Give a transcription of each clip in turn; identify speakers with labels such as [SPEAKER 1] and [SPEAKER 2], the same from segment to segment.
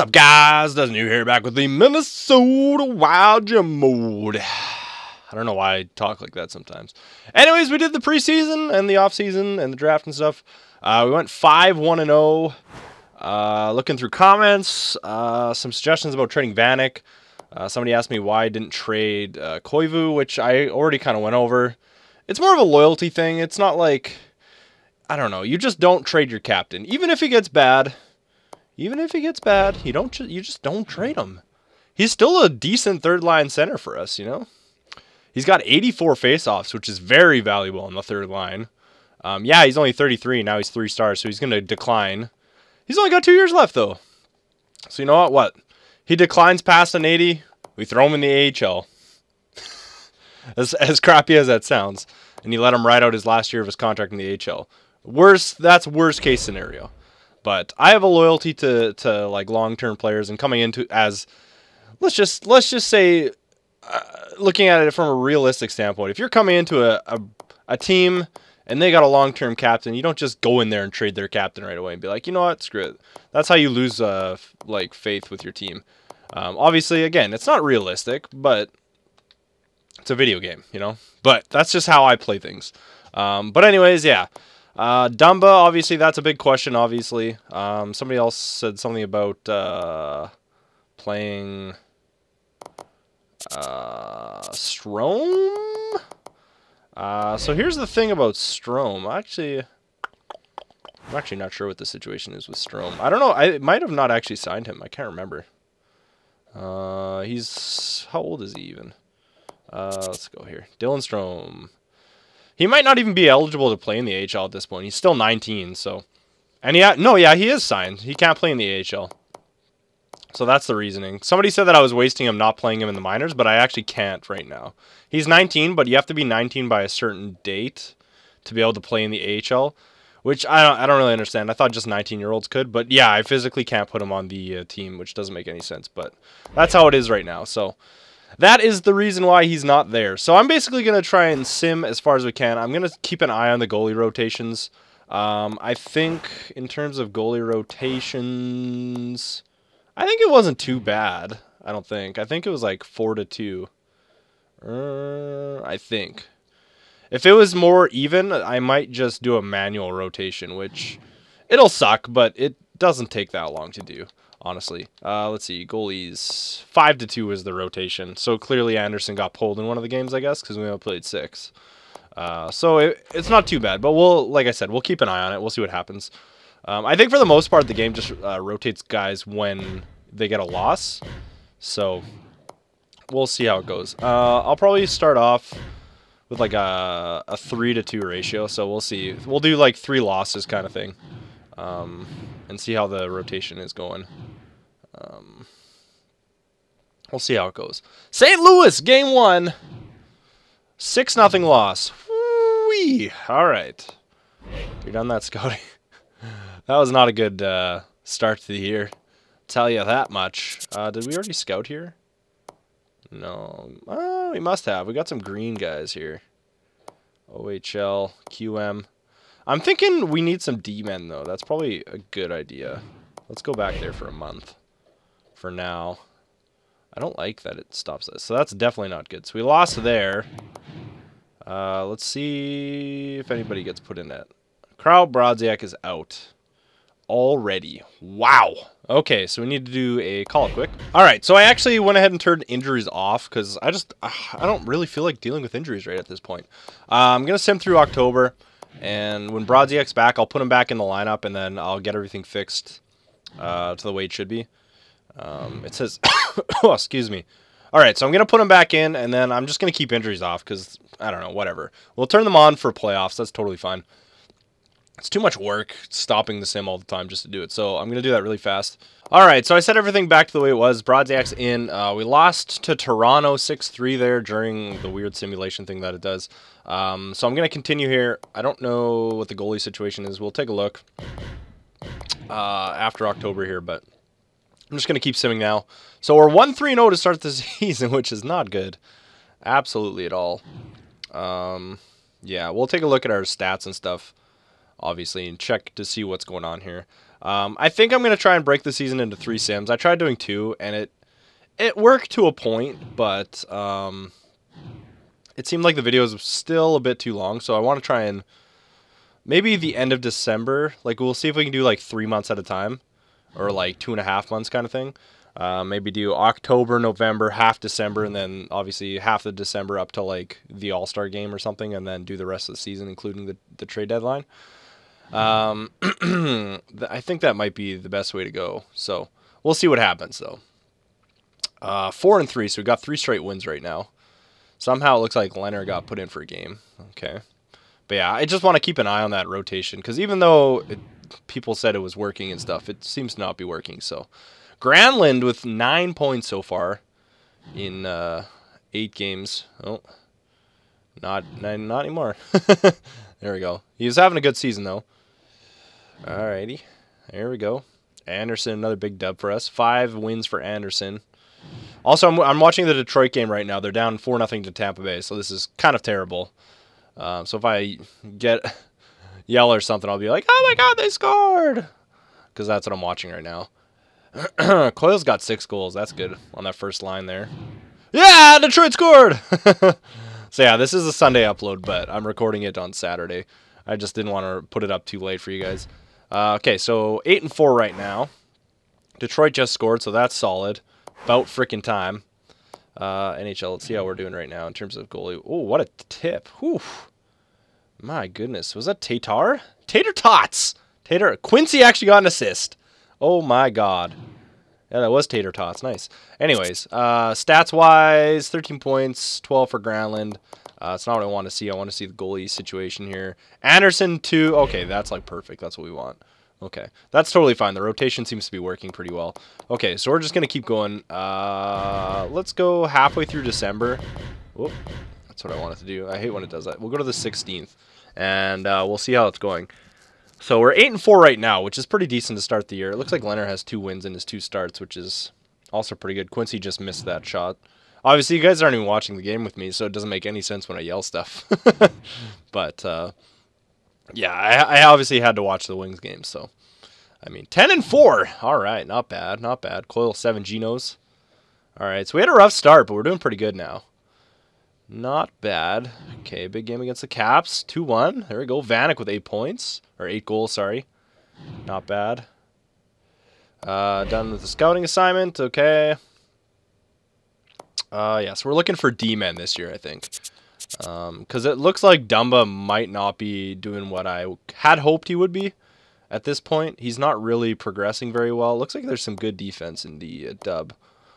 [SPEAKER 1] What's up, guys? DustinYewy here, back with the Minnesota Wild Gem mode. I don't know why I talk like that sometimes. Anyways, we did the preseason and the offseason and the draft and stuff. We went 5-1-0. Looking through comments, some suggestions about trading Vanek. Somebody asked me why I didn't trade Koivu, which I already kind of went over. It's more of a loyalty thing. It's not like, I don't know, you just don't trade your captain. Even if he gets bad, you just don't trade him. He's still a decent third-line center for us, you know? He's got 84 faceoffs, which is very valuable on the third line. Yeah, he's only 33, now he's 3 stars, so he's going to decline. He's only got 2 years left, though. So you know what? He declines past an 80, we throw him in the AHL. As crappy as that sounds. And you let him ride out his last year of his contract in the AHL. That's worst case scenario. But I have a loyalty to like long-term players, and coming into as let's just say looking at it from a realistic standpoint, if you're coming into a team and they got a long-term captain, you don't just go in there and trade their captain right away and be like, you know what, screw it. That's how you lose like faith with your team. Obviously, again, it's not realistic, but it's a video game, you know. But that's just how I play things. But anyways, yeah. Dumba, obviously, that's a big question, obviously. Somebody else said something about playing Strome. So here's the thing about Strome. I'm actually not sure what the situation is with Strome. I don't know. I might have not actually signed him. I can't remember. He's... How old is he even? Let's go here. Dylan Strome. He might not even be eligible to play in the AHL at this point. He's still 19, so... And yeah, he is signed. He can't play in the AHL. So that's the reasoning. Somebody said that I was wasting him not playing him in the minors, but I actually can't right now. He's 19, but you have to be 19 by a certain date to be able to play in the AHL, which I don't really understand. I thought just 19-year-olds could, but yeah, I physically can't put him on the team, which doesn't make any sense, but that's how it is right now, so... That is the reason why he's not there. So I'm basically going to try and sim as far as we can. I'm going to keep an eye on the goalie rotations. I think in terms of goalie rotations, I think it wasn't too bad. I don't think. I think it was like 4-2. I think. If it was more even, I might just do a manual rotation, which it'll suck, but it doesn't take that long to do. Honestly, let's see. Goalies 5-2 was the rotation. So clearly Anderson got pulled in one of the games, I guess, because we only played 6. So it's not too bad. But like I said, we'll keep an eye on it. We'll see what happens. I think for the most part, the game just rotates guys when they get a loss. So we'll see how it goes. I'll probably start off with like a 3-2 ratio. So we'll see. We'll do like 3 losses kind of thing. And see how the rotation is going. We'll see how it goes. St. Louis, game 1. 6-0 loss. Whee! All right. You're done that, Scotty. That was not a good start to the year. Tell you that much. Did we already scout here? No. Oh, we must have. We got some green guys here. OHL, QM. I'm thinking we need some D-men, though. That's probably a good idea. Let's go back there for a month. For now. I don't like that it stops us. So that's definitely not good. So we lost there. Let's see if anybody gets put in net. Krau Brodziak is out. Already. Wow. Okay, so we need to do a call-up quick. Alright, so I actually went ahead and turned injuries off because I don't really feel like dealing with injuries right at this point. I'm going to sim through October. And when Brodziak's back, I'll put him back in the lineup, and then I'll get everything fixed to the way it should be. It says... oh, excuse me. All right, so I'm going to put him back in, and then I'm just going to keep injuries off because, I don't know, whatever. We'll turn them on for playoffs. That's totally fine. It's too much work stopping the sim all the time just to do it, so I'm going to do that really fast. All right, so I set everything back to the way it was. Brodziak's in. We lost to Toronto 6-3 there during the weird simulation thing that it does. So I'm going to continue here. I don't know what the goalie situation is. We'll take a look after October here, but I'm just going to keep simming now. So we're 1-3-0 to start the season, which is not good. Absolutely at all. Yeah, we'll take a look at our stats and stuff, obviously, and check to see what's going on here. I think I'm going to try and break the season into 3 sims. I tried doing 2, and it worked to a point, but it seemed like the videos were still a bit too long, so I want to try and maybe the end of December, like we'll see if we can do like 3 months at a time, or like 2.5 months kind of thing. Maybe do October, November, half December, and then obviously half of December up to like the All-Star game or something, and then do the rest of the season, including the trade deadline. I think that might be the best way to go. So we'll see what happens though. 4-3, so we got 3 straight wins right now. Somehow it looks like Leonard got put in for a game. Okay. But yeah, I just want to keep an eye on that rotation, because even though people said it was working and stuff, it seems to not be working. So Granlund with 9 points so far in 8 games. Oh, not anymore. There we go. He was having a good season, though. Alrighty. There we go. Anderson, another big dub for us. 5 wins for Anderson. Also, I'm watching the Detroit game right now. They're down 4-0 to Tampa Bay, so this is kind of terrible. So if I yell or something, I'll be like, oh my god, they scored! Because that's what I'm watching right now. Coyle's got 6 goals. That's good on that first line there. Yeah, Detroit scored! So yeah, this is a Sunday upload, but I'm recording it on Saturday. I just didn't want to put it up too late for you guys. Okay, so 8-4 right now. Detroit just scored, so that's solid. About freaking time. NHL, let's see how we're doing right now in terms of goalie. Oh, what a tip. Whew. My goodness. Was that Tatar? Tater Tots! Quincy actually got an assist. Oh my god. Yeah, that was Tater Tots. Nice. Anyways, stats-wise, 13 points, 12 for Granlund. It's not what I want to see. I want to see the goalie situation here. Anderson, 2. Okay, that's like perfect. That's what we want. Okay, that's totally fine. The rotation seems to be working pretty well. Okay, so we're just going to keep going. Let's go halfway through December. Whoop, that's what I wanted to do. I hate when it does that. We'll go to the 16th, and we'll see how it's going. So we're 8-4 right now, which is pretty decent to start the year. It looks like Leonard has 2 wins in his 2 starts, which is also pretty good. Quincy just missed that shot. Obviously, you guys aren't even watching the game with me, so it doesn't make any sense when I yell stuff. But yeah, I obviously had to watch the Wings game, so I mean 10-4. All right, not bad, not bad. Coyle 7 Genos. All right, so we had a rough start, but we're doing pretty good now. Not bad. Okay, big game against the Caps. 2-1. There we go. Vanek with 8 points or 8 goals. Sorry, not bad. Done with the scouting assignment. Okay. Yeah, so we're looking for D-men this year, I think. Because it looks like Dumba might not be doing what I had hoped he would be at this point. He's not really progressing very well. Looks like there's some good defense in the dub.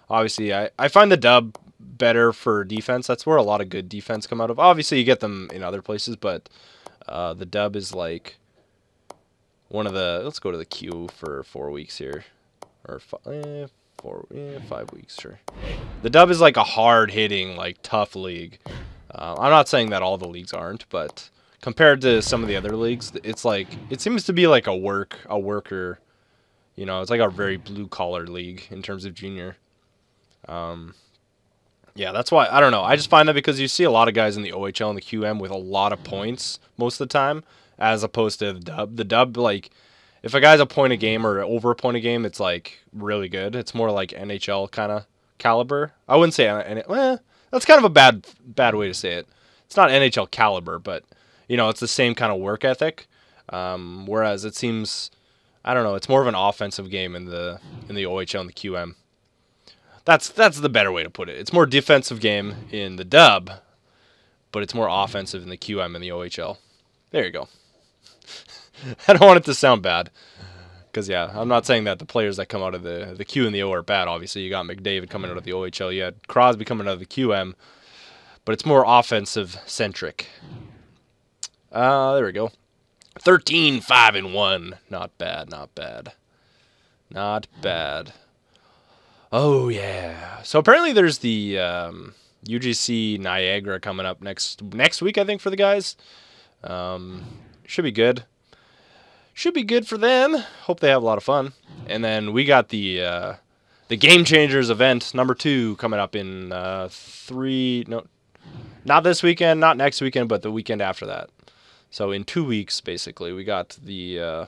[SPEAKER 1] Obviously, I find the dub better for defense. That's where a lot of good defense come out of. Obviously, you get them in other places, but the dub is like one of the... Let's go to the queue for 4 weeks here. Or 5 weeks, sure. The dub is like a hard-hitting, like tough league. I'm not saying that all the leagues aren't, but compared to some of the other leagues, it's like it seems to be like a worker. You know, it's like a very blue-collar league in terms of junior. Yeah, that's why I don't know. I just find that because you see a lot of guys in the OHL and the QM with a lot of points most of the time, as opposed to the dub. The dub, like, if a guy's a point a game or over a point a game, it's like really good. It's more like NHL kind of caliber. I wouldn't say that's kind of a bad way to say it. It's not NHL caliber, but you know, it's the same kind of work ethic. Whereas it seems, I don't know, it's more of an offensive game in the OHL and the QM. That's the better way to put it. It's more defensive game in the dub, but it's more offensive in the QM and the OHL. There you go. I don't want it to sound bad. Because, yeah, I'm not saying that the players that come out of the Q and the O are bad. Obviously, you got McDavid coming out of the OHL. You had Crosby coming out of the QM. But it's more offensive-centric. There we go. 13-5-1. Not bad, not bad. Not bad. Oh, yeah. So, apparently, there's the UGC Niagara coming up next week, I think, for the guys. Should be good. Should be good for them. Hope they have a lot of fun. And then we got the Game Changers event number 2 coming up in not this weekend, not next weekend, but the weekend after that. So in 2 weeks, basically, we got the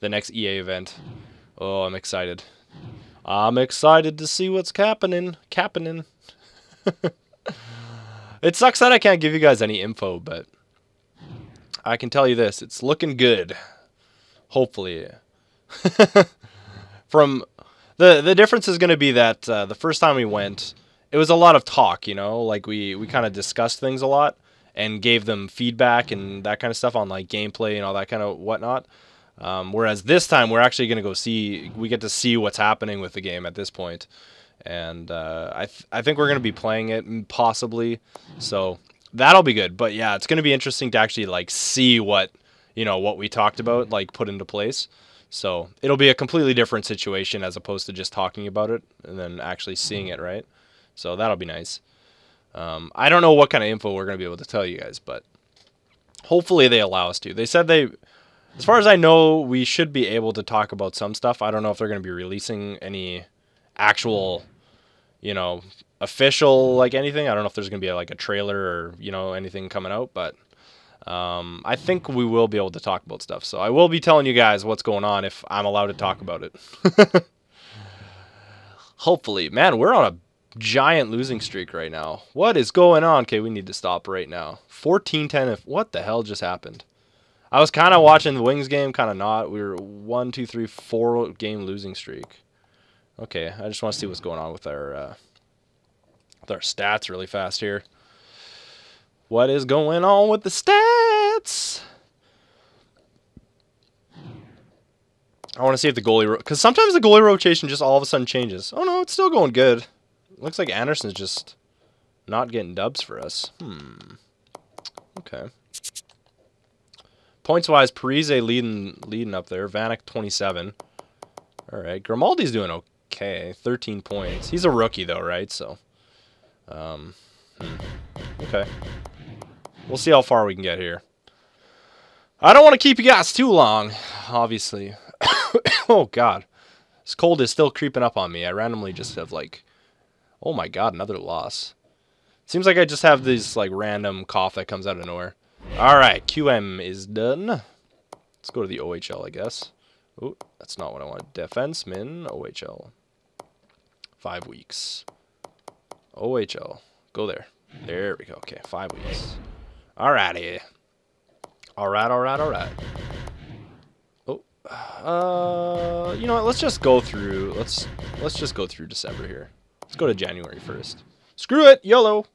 [SPEAKER 1] the next EA event. Oh, I'm excited. I'm excited to see what's happening. It sucks that I can't give you guys any info, but I can tell you this. It's looking good. Hopefully. From the difference is going to be that the first time we went, it was a lot of talk, you know? Like, we kind of discussed things a lot and gave them feedback and that kind of stuff on, like, gameplay and all that kind of whatnot. Whereas this time, we're actually going to go see... We get to see what's happening with the game at this point. And I think we're going to be playing it, possibly. So that'll be good. But, yeah, it's going to be interesting to actually, like, see what, you know, what we talked about, like, put into place. So it'll be a completely different situation as opposed to just talking about it and then actually seeing it, right? So that'll be nice. I don't know what kind of info we're going to be able to tell you guys, but hopefully they allow us to. They said they... As far as I know, we should be able to talk about some stuff. I don't know if they're going to be releasing any actual, you know, official, like, anything. I don't know if there's going to be, like, a trailer or, you know, anything coming out, but I think we will be able to talk about stuff. So I will be telling you guys what's going on if I'm allowed to talk about it. Hopefully. Man, we're on a giant losing streak right now. What is going on? Okay, we need to stop right now. 14-10. What the hell just happened? I was kind of watching the Wings game, kind of not. We were 1, 2, 3, 4 game losing streak. Okay, I just want to see what's going on with our stats really fast here. What is going on with the stats? I want to see if the goalie... Because sometimes the goalie rotation just all of a sudden changes. Oh, no, it's still going good. Looks like Anderson's just not getting dubs for us. Okay. Points-wise, Parise leading up there. Vanek, 27. All right. Grimaldi's doing okay. 13 points. He's a rookie, though, right? So, okay. We'll see how far we can get here. I don't want to keep you guys too long, obviously. Oh, God. This cold is still creeping up on me. I randomly just have, like... Oh, my God, another loss. Seems like I just have this, like, random cough that comes out of nowhere. Alright, QM is done. Let's go to the OHL, I guess. Oh, that's not what I want. Defenseman, OHL. 5 weeks. OHL. Go there. There we go. Okay, 5 weeks. Alrighty. Alright. Oh. You know what? Let's just go through... Let's just go through December here. Let's go to January 1st. Screw it! YOLO!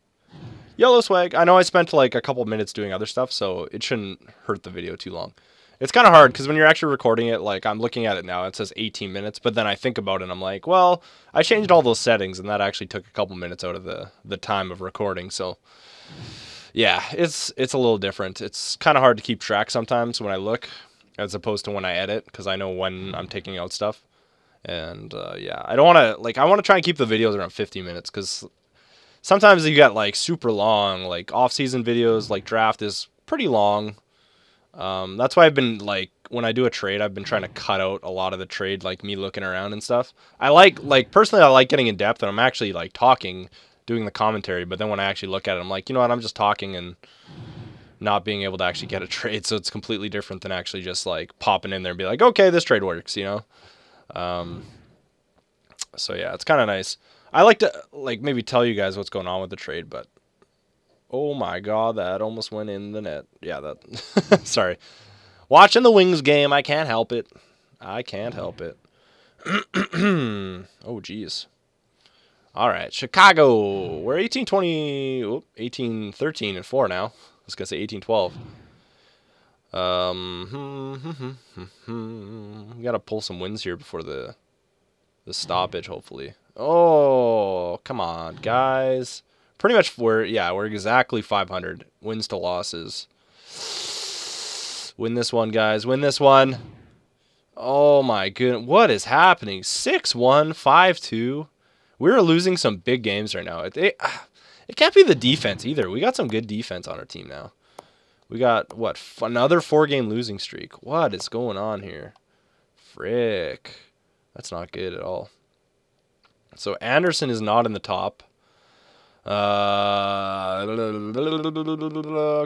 [SPEAKER 1] YOLO swag. I know I spent like a couple minutes doing other stuff, so it shouldn't hurt the video too long. It's kind of hard because when you're actually recording it, like I'm looking at it now, it says 18 minutes, but then I think about it and I'm like, well, I changed all those settings and that actually took a couple minutes out of the time of recording. So yeah, it's a little different. It's kind of hard to keep track sometimes when I look as opposed to when I edit because I know when I'm taking out stuff. And yeah, I don't want to, like, I want to try and keep the videos around 50 minutes because sometimes you got like super long, like off-season videos, like draft is pretty long. That's why I've been like, when I do a trade, I've been trying to cut out a lot of the trade, like me looking around and stuff. I like personally, I like getting in depth and I'm actually like talking, doing the commentary. But then when I actually look at it, I'm like, you know what, I'm just talking and not being able to actually get a trade. So it's completely different than actually just like popping in there and be like, okay, this trade works, you know? So yeah, it's kind of nice. I like to like maybe tell you guys what's going on with the trade, but oh my God, that almost went in the net. Yeah, that, sorry. Watching the Wings game, I can't help it. I can't help it. Oh, geez. All right, Chicago. We're 18-20, 18-13-4 now. I was going to say 18-12. We got to pull some wins here before the stoppage, hopefully. Oh, come on, guys. Pretty much we're exactly 500 wins to losses. Win this one, guys. Win this one. Oh my goodness. What is happening? 6-1, 5-2. We're losing some big games right now. It can't be the defense either. We got some good defense on our team now. We got, what, another 4-game losing streak. What is going on here? Frick. That's not good at all. So Anderson is not in the top.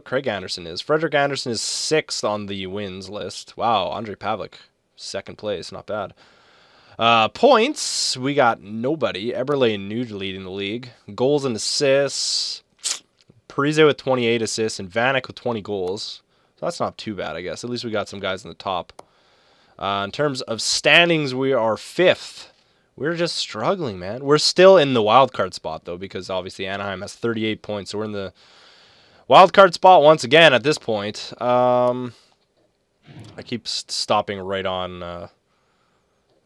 [SPEAKER 1] Craig Anderson is. Frederick Anderson is 6th on the wins list. Wow, Andre Pavlik. second place. Not bad. Points, we got nobody. Eberle and Nude leading the league. Goals and assists, Parise with 28 assists and Vanek with 20 goals. So that's not too bad, I guess. At least we got some guys in the top. In terms of standings, we are 5th. We're just struggling, man. We're still in the wild card spot, though, because obviously Anaheim has 38 points. So we're in the wild card spot once again at this point. I keep stopping right on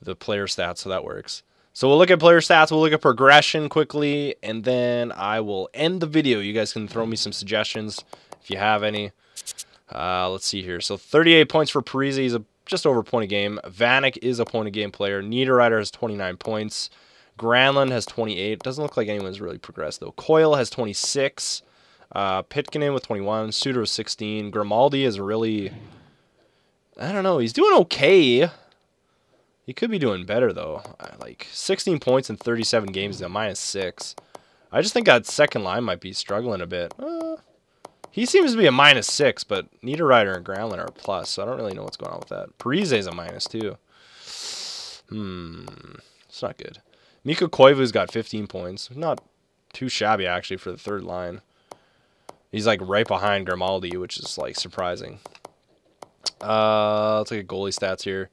[SPEAKER 1] the player stats, so that works. So we'll look at player stats, we'll look at progression quickly, and then I will end the video. You guys can throw me some suggestions if you have any. Let's see here. So 38 points for Parise. He's just over a point a game. Vanek is a point a game player. Niederreiter has 29 points. Granlund has 28. Doesn't look like anyone's really progressed, though. Coyle has 26. Pitkanen with 21. Suter with 16. Grimaldi is really... I don't know. He's doing okay. He could be doing better, though. Like, 16 points in 37 games is a -6. I just think that second line might be struggling a bit. He seems to be a -6, but Niederreiter and Granlund are a plus, so I don't really know what's going on with that. Parise is a -, too. It's not good. Mikko Koivu's got 15 points. Not too shabby, actually, for the third line. He's, like, right behind Grimaldi, which is, like, surprising. Let's look at goalie stats here.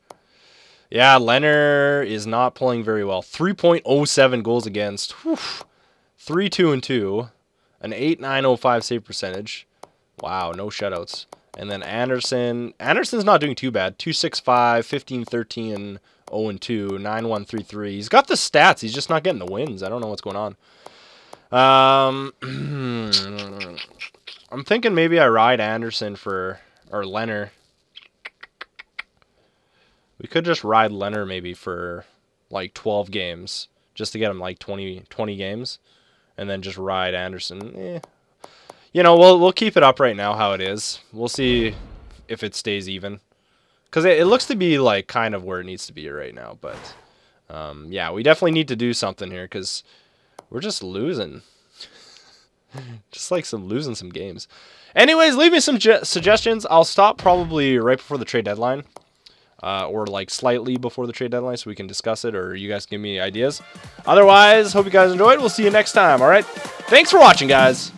[SPEAKER 1] Yeah, Leonard is not playing very well. 3.07 goals against. 3-2-2. An 8.905 save percentage. Wow, no shutouts. And then Anderson. Anderson's not doing too bad. 2.65, 15-13, and 0-2, 9.133. He's got the stats. He's just not getting the wins. I don't know what's going on. I'm thinking maybe I ride Anderson for... or Leonard. We could just ride Leonard maybe for like 12 games just to get him like 20 games, and then just ride Anderson. You know, we'll keep it up right now how it is. We'll see if it stays even, because it looks to be like kind of where it needs to be right now. But yeah, we definitely need to do something here because we're just losing, just like losing some games. Anyways, leave me some suggestions. I'll stop probably right before the trade deadline. Or like slightly before the trade deadline so we can discuss it, or you guys give me ideas. Otherwise, hope you guys enjoyed. We'll see you next time, all right? Thanks for watching, guys.